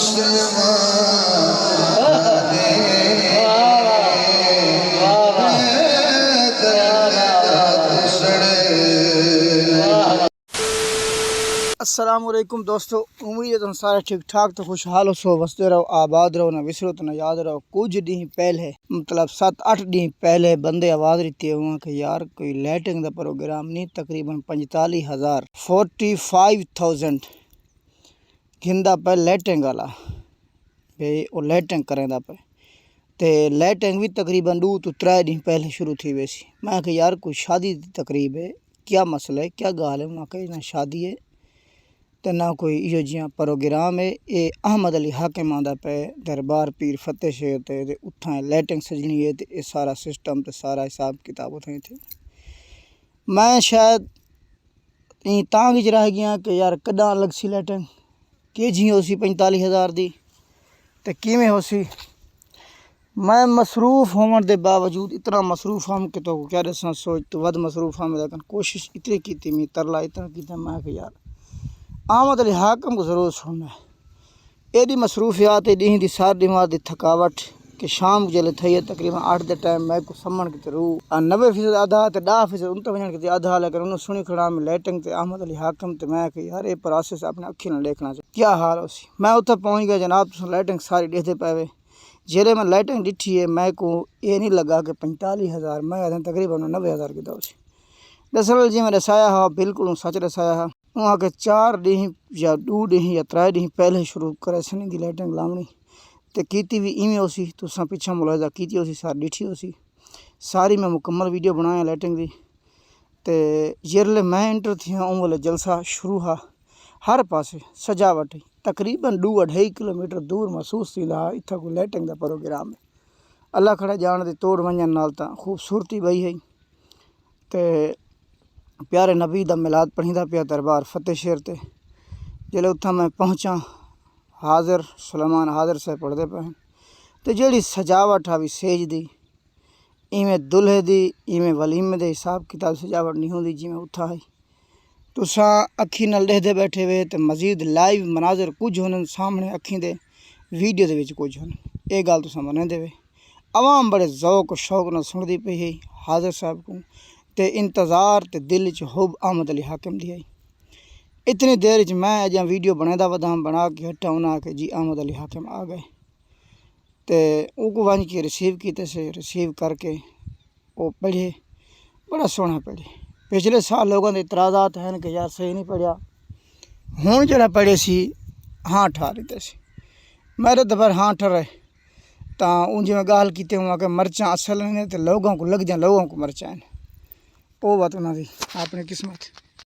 अस्सलामुअलैकुम दोस्तों, उम्मीद है तुम सारे ठीक ठाक तो खुशहाल हो, वसते रहो, आबाद रहो, ना विसरो तो ना याद रहो। कुछ ॾींहं पहले मतलब 7-8 ॾींहं पहले बंदे आवाज़ दी हुआ कि यार कोई लाइटिंग का प्रोग्राम नहीं, तकरीबन 45,000 घिंदा पे लाइटिंग वाला भाई वो लाइटिंग करेंदा पे ते लाइटिंग भी तकरीबन 2 तो 3 ॾींहं पहले शुरू थी वैसी। मैं कि यार कोई शादी की तकरीब है, क्या मसला है, क्या गाल है। मैं कही ना शादी है तो ना कोई इो जियां प्रोग्राम है। ये अहमद अली हाकिम आंदा पे दरबार पीर फतेह शेर ते उत्थां लाइटिंग सजनी है ते सारा सिस्टम ते सारा हिसाब किताब उठे थे। मैं शायद तां विच रह गया कि यार कदा अलग सी लाइटिंग कि जी हो सी 45,000 दी ते किवें हो सी। मैं मसरूफ़ होने के बावजूद इतना मसरूफ़ हम कि तो क्या दसा, सोच तो वध मसरूफ़ हम, लेकिन कोशिश इतनी की मैं तरला इतना किया। मैं कि यार अहमद अली हाकिम को ज़रूर सुनना है। एडी मसरूफियात ॾींहं दी सार दिमाग की थकावट कि शाम जल्द थी है तकरीबन 8 के टाइम मैं को सम्मन की रूह 90% आधा तो 10% उन वजन की आधा, लेकिन उन्होंने सुनी खड़ा में लाइटिंग ते अहमद अली हाकिम ते मैं कि यार ये प्रोसेस अपने अखी न देखना चाहिए, क्या हाल हो सी। मैं उत्थे पहुँच गया जनाब, लाइटिंग सारी देखते पे। जेरे मैं लाइटिंग डिठी है मैं को ये नहीं लगा कि 45,000, मैं तकरीबन 90,000 की दो सी। दरअसल जी मैं दसाया हाँ, बिल्कुल सच दसाया हाँ। वहाँ के 4 ॾींहं या 2 ॾींहं या 3 ॾींहं पहले शुरू करे सनी दी लाइटिंग लावनी तो की भी इवें हो सी। तुसा पिछा मुलाजा की हो सी, सारी डिठी हो सी, सारी मैं मुकम्मल वीडियो बनाया लाइटिंग दी। तो जिसले मैं एंटर थी उन वाले जलसा शुरू हा, हर पासे सजावट तकरीबन 2-2.5 किलोमीटर दूर महसूस थी इतना कोई लाइटिंग का प्रोग्राम है। अल्लाह खड़ा जान दे तोड़ वजन नाल तां खूबसूरती बई है। तो प्यारे नबी दा मिलाद पढ़ीदा पिया दरबार फतेह शेर ते। जिले उत्था मैं पहुँचा, हाज़िर सुलेमान हाज़िर से पढ़ते पे तो जी सजावट आ भी सेज दी इवें दुल्हे दी इवें वलीमे दे हिसाब किताब सजावट नहीं होंदी जिमें उत्था है। तुसा अखी नाल देखते बैठे हुए तो मजीद लाइव मनाजर कुछ होने सामने अखी दे वीडियो दे कुछ होने, ये गल तुसा मने देवे। आवाम बड़े ज़ौक शौक न सुनती पई है हाज़िर साहब को ते इंतज़ार ते दिल च हुब अहमद अली हाकिम दी आई। इतनी देर च मैं अजा वीडियो बनादा वदा बना के हटा उन्हें कि जी अहमद अली हाकिम आ गए। तो उनको वंज के रिसीव किए से, रिसीव करके वो पढ़े, बड़ा सोहना पढ़े। पिछले साल लोगों के इतराज़ात हैं कि यार सही नहीं पढ़िया, हूँ जो पढ़े सी हाँ ठहर दिते सी। मेरे दफर हाँ ठहरे तो उन जिमें गाल की हुआ कि मर्चा असल ने तो लोगों को लग जाए, लोगों को मर्चा है वो बात उन्होंने अपनी किस्मत।